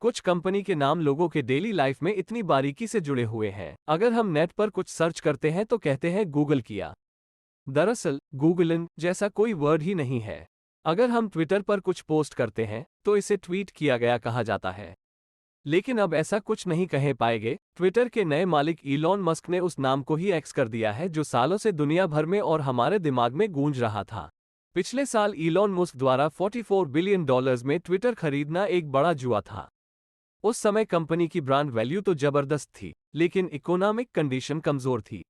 कुछ कंपनी के नाम लोगों के डेली लाइफ में इतनी बारीकी से जुड़े हुए हैं, अगर हम नेट पर कुछ सर्च करते हैं तो कहते हैं गूगल किया। दरअसल गूगलिन जैसा कोई वर्ड ही नहीं है। अगर हम ट्विटर पर कुछ पोस्ट करते हैं तो इसे ट्वीट किया गया कहा जाता है। लेकिन अब ऐसा कुछ नहीं कहे पाएंगे। ट्विटर के नए मालिक इलॉन मस्क ने उस नाम को ही एक्स कर दिया है जो सालों से दुनिया भर में और हमारे दिमाग में गूंज रहा था। पिछले साल इलॉन मस्क द्वारा $44 बिलियन में ट्विटर खरीदना एक बड़ा जुआ था। उस समय कंपनी की ब्रांड वैल्यू तो जबरदस्त थी, लेकिन इकोनॉमिक कंडीशन कमजोर थी।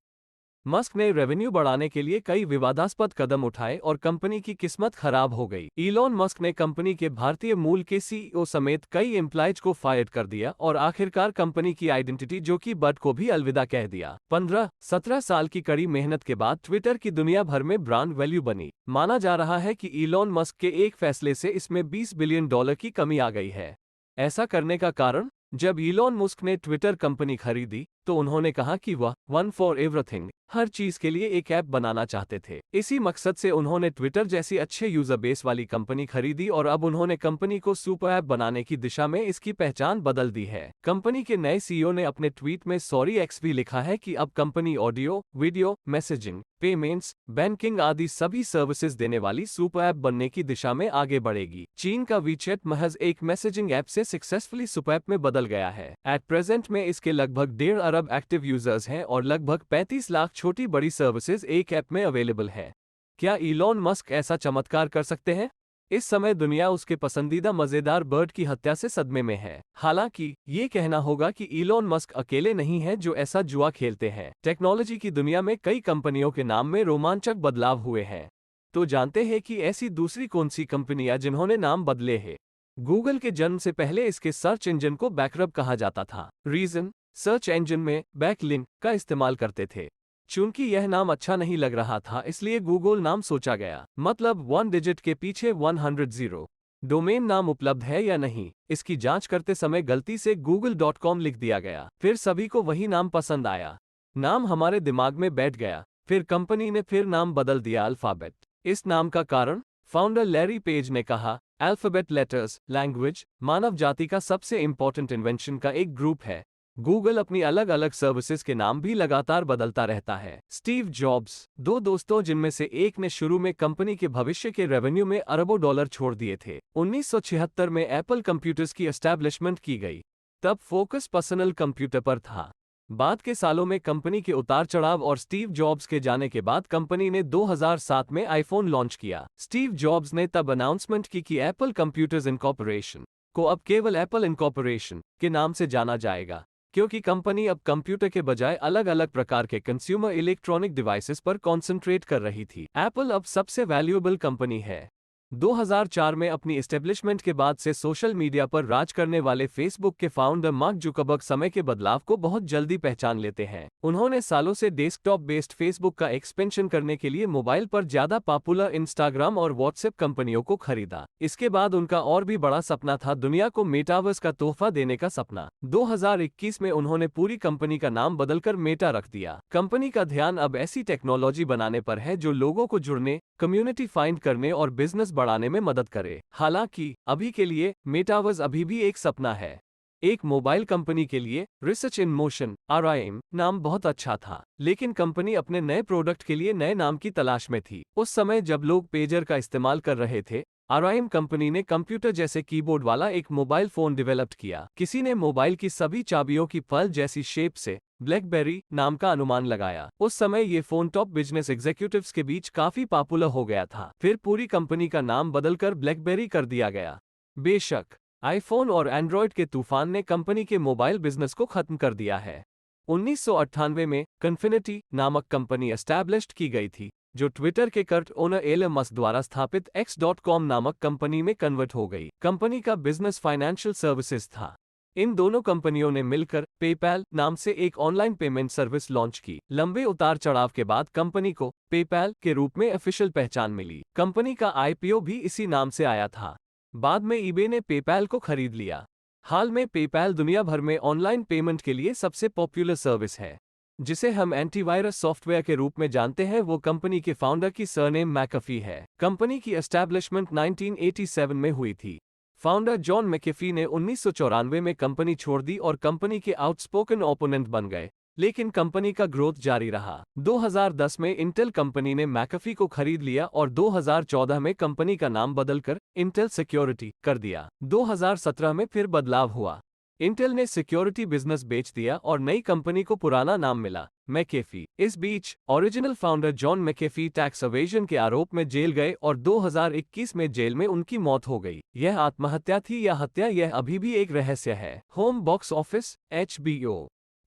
मस्क ने रेवेन्यू बढ़ाने के लिए कई विवादास्पद कदम उठाए और कंपनी की किस्मत खराब हो गई। इलॉन मस्क ने कंपनी के भारतीय मूल के सीईओ समेत कई एम्प्लॉयज को फायर कर दिया और आखिरकार कंपनी की आइडेंटिटी जो कि बट को भी अलविदा कह दिया। 15-17 साल की कड़ी मेहनत के बाद ट्विटर की दुनिया भर में ब्रांड वैल्यू बनी। माना जा रहा है कि इलॉन मस्क के एक फैसले से इसमें $20 बिलियन की कमी आ गई है। ऐसा करने का कारण, जब इलॉन मस्क ने ट्विटर कंपनी खरीदी तो उन्होंने कहा कि वह वन फॉर एवरीथिंग, हर चीज के लिए एक ऐप बनाना चाहते थे। इसी मकसद से उन्होंने ट्विटर जैसी अच्छे यूजर बेस वाली कंपनी खरीदी और अब उन्होंने कंपनी को सुपर ऐप बनाने की दिशा में इसकी पहचान बदल दी है। कंपनी के नए सीईओ ने अपने ट्वीट में सॉरी एक्स भी लिखा है कि अब company audio, video, messaging, payments, banking आदि सभी सर्विसेज देने वाली सुपर ऐप बनने की दिशा में आगे बढ़ेगी। चीन का वीचैट महज एक मैसेजिंग ऐप से सक्सेसफुली सुपर ऐप में बदल गया है। एट प्रेजेंट में इसके लगभग 1.5 अरब एक्टिव यूजर्स हैं और लगभग 35 लाख छोटी बड़ी सर्विसेज एक ऐप में अवेलेबल है। क्या इलॉन मस्क ऐसा चमत्कार कर सकते हैं? इस समय दुनिया उसके पसंदीदा मजेदार बर्ड की हत्या से सदमे में है। हालांकि ये कहना होगा कि इलॉन मस्क अकेले नहीं है जो ऐसा जुआ खेलते हैं। टेक्नोलॉजी की दुनिया में कई कंपनियों के नाम में रोमांचक बदलाव हुए हैं। तो जानते हैं कि ऐसी दूसरी कौन सी कंपनियां जिन्होंने नाम बदले हैं। गूगल के जन्म से पहले इसके सर्च इंजन को बैकरब कहा जाता था। रीजन, सर्च इंजन में बैकलिंक का इस्तेमाल करते थे। चूंकि यह नाम अच्छा नहीं लग रहा था इसलिए गूगल नाम सोचा गया। मतलब 1 डिजिट के पीछे 100 जीरो। डोमेन नाम उपलब्ध है या नहीं, इसकी जांच करते समय गलती से google.com लिख दिया गया। फिर सभी को वही नाम पसंद आया, नाम हमारे दिमाग में बैठ गया। फिर कंपनी ने फिर नाम बदल दिया अल्फाबेट। इस नाम का कारण, फाउंडर लैरी पेज ने कहा, अल्फाबेट लेटर्स लैंग्वेज मानव जाति का सबसे इंपॉर्टेंट इन्वेंशन का एक ग्रुप है। गूगल अपनी अलग अलग सर्विसेज के नाम भी लगातार बदलता रहता है। स्टीव जॉब्स, दो दोस्तों जिनमें से एक ने शुरू में कंपनी के भविष्य के रेवेन्यू में अरबों डॉलर छोड़ दिए थे। 1976 में एप्पल कंप्यूटर्स की एस्टैब्लिशमेंट की गई। तब फोकस पर्सनल कंप्यूटर पर था। बाद के सालों में कंपनी के उतार चढ़ाव और स्टीव जॉब्स के जाने के बाद कंपनी ने 2007 में आईफोन लॉन्च किया। स्टीव जॉब्स ने तब अनाउंसमेंट की कि एप्पल कंप्यूटर्स इनकॉर्पोरेशन को अब केवल एप्पल इनकॉर्पोरेशन के नाम से जाना जाएगा, क्योंकि कंपनी अब कंप्यूटर के बजाय अलग अलग प्रकार के कंज्यूमर इलेक्ट्रॉनिक डिवाइसेस पर कॉन्सेंट्रेट कर रही थी। एप्पल अब सबसे वैल्यूएबल कंपनी है। 2004 में अपनी एस्टेब्लिशमेंट के बाद से सोशल मीडिया पर राज करने वाले फेसबुक के फाउंडर मार्क जुकरबर्ग समय के बदलाव को बहुत जल्दी पहचान लेते हैं। उन्होंने सालों से डेस्कटॉप बेस्ड फेसबुक का एक्सपेंशन करने के लिए मोबाइल पर ज्यादा पॉपुलर इंस्टाग्राम और व्हाट्सएप कंपनियों को खरीदा। इसके बाद उनका और भी बड़ा सपना था दुनिया को मेटावर्स का तोहफा देने का सपना। 2021 में उन्होंने पूरी कंपनी का नाम बदलकर मेटा रख दिया। कंपनी का ध्यान अब ऐसी टेक्नोलॉजी बनाने पर है जो लोगों को जुड़ने, कम्युनिटी फाइंड करने और बिजनेस बढ़ाने में मदद करे। हालांकि अभी के लिए मेटावर्स अभी भी एक सपना है। एक मोबाइल कंपनी के लिए रिसर्च इन मोशन (RIM) नाम बहुत अच्छा था, लेकिन कंपनी अपने नए प्रोडक्ट के लिए नए नाम की तलाश में थी। उस समय जब लोग पेजर का इस्तेमाल कर रहे थे, RIM कंपनी ने कंप्यूटर जैसे कीबोर्ड वाला एक मोबाइल फोन डेवलप किया। किसी ने मोबाइल की सभी चाबियों की फल जैसी शेप से ब्लैकबेरी नाम का अनुमान लगाया। उस समय ये फोन टॉप बिजनेस एग्जीक्यूटिव्स के बीच काफी पॉपुलर हो गया था। फिर पूरी कंपनी का नाम बदलकर ब्लैकबेरी कर दिया गया। बेशक आईफोन और एंड्रॉयड के तूफान ने कंपनी के मोबाइल बिजनेस को खत्म कर दिया है। 1998 में कन्फिनिटी नामक कंपनी एस्टैब्लिश्ड की गई थी, जो ट्विटर के कर्ट ओनर एलन मस्क द्वारा स्थापित X.com नामक कंपनी में कन्वर्ट हो गई। कंपनी का बिजनेस फाइनेंशियल सर्विसेज था। इन दोनों कंपनियों ने मिलकर पेपैल नाम से एक ऑनलाइन पेमेंट सर्विस लॉन्च की। लंबे उतार चढ़ाव के बाद कंपनी को पेपैल के रूप में ऑफिशियल पहचान मिली। कंपनी का IPO भी इसी नाम से आया था। बाद में ईबे ने पेपैल को खरीद लिया। हाल में पेपैल दुनिया भर में ऑनलाइन पेमेंट के लिए सबसे पॉपुलर सर्विस है। जिसे हम एंटीवायरस सॉफ्टवेयर के रूप में जानते हैं, वो कंपनी के फाउंडर की सरनेम मैकफी है। कंपनी की एस्टैब्लिशमेंट 1987 में हुई थी। फाउंडर जॉन मैकेफी ने 1994 में कंपनी छोड़ दी और कंपनी के आउटस्पोकन ओपोनेंट बन गए, लेकिन कंपनी का ग्रोथ जारी रहा। 2010 में इंटेल कंपनी ने मैकेफी को खरीद लिया और 2014 में कंपनी का नाम बदलकर इंटेल सिक्योरिटी कर दिया। 2017 में फिर बदलाव हुआ। इंटेल ने सिक्योरिटी बिजनेस बेच दिया और नई कंपनी को पुराना नाम मिला, मैकेफी। इस बीच original founder John McAfee tax evasion के आरोप में जेल गए और 2021 में जेल में उनकी मौत हो गई। यह आत्महत्या थी या हत्या, यह अभी भी एक रहस्य है। Home box office HBO।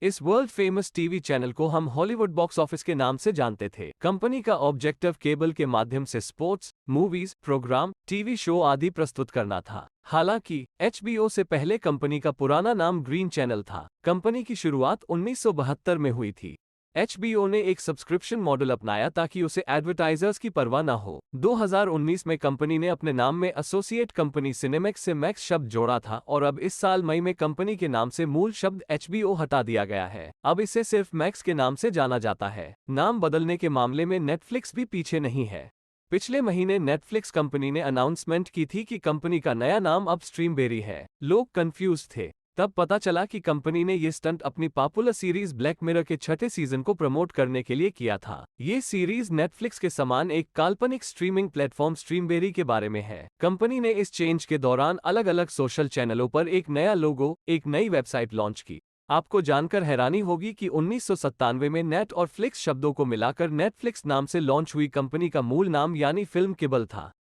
इस वर्ल्ड फेमस टीवी चैनल को हम हॉलीवुड बॉक्स ऑफिस के नाम से जानते थे। कंपनी का ऑब्जेक्टिव केबल के माध्यम से sports, movies, program, TV show आदि प्रस्तुत करना था। हालांकि HBO से पहले कंपनी का पुराना नाम ग्रीन चैनल था। कंपनी की शुरुआत 1972 में हुई थी। HBO ने एक सब्सक्रिप्शन मॉडल अपनाया ताकि उसे एडवर्टाइजर्स की परवाह न हो। 2019 में कंपनी ने अपने नाम में एसोसिएट कंपनी सिनेमैक्स से मैक्स शब्द जोड़ा था और अब इस साल मई में कंपनी के नाम से मूल शब्द HBO हटा दिया गया है। अब इसे सिर्फ मैक्स के नाम से जाना जाता है। नाम बदलने के मामले में नेटफ्लिक्स भी पीछे नहीं है। पिछले महीने नेटफ्लिक्स कंपनी ने अनाउंसमेंट की थी कि कंपनी का नया नाम अब स्ट्रीमबेरी है। लोग कंफ्यूज थे। तब पता चला कि कंपनी ने ये स्टंट अपनी पॉपुलर सीरीज ब्लैक मिरर के छठे सीजन को प्रमोट करने के लिए किया था। ये सीरीज नेटफ्लिक्स के समान एक काल्पनिक स्ट्रीमिंग प्लेटफॉर्म स्ट्रीमबेरी के बारे में है। कंपनी ने इस चेंज के दौरान अलग अलग सोशल चैनलों पर एक नया लोगो, एक नई वेबसाइट लॉन्च की। आपको जानकर हैरानी होगी कि 1997 में नेट और फ्लिक्स शब्दों को मिलाकर नेटफ्लिक्स नाम से लॉन्च हुई कंपनी का मूल नाम यानी फिल्म किबल था।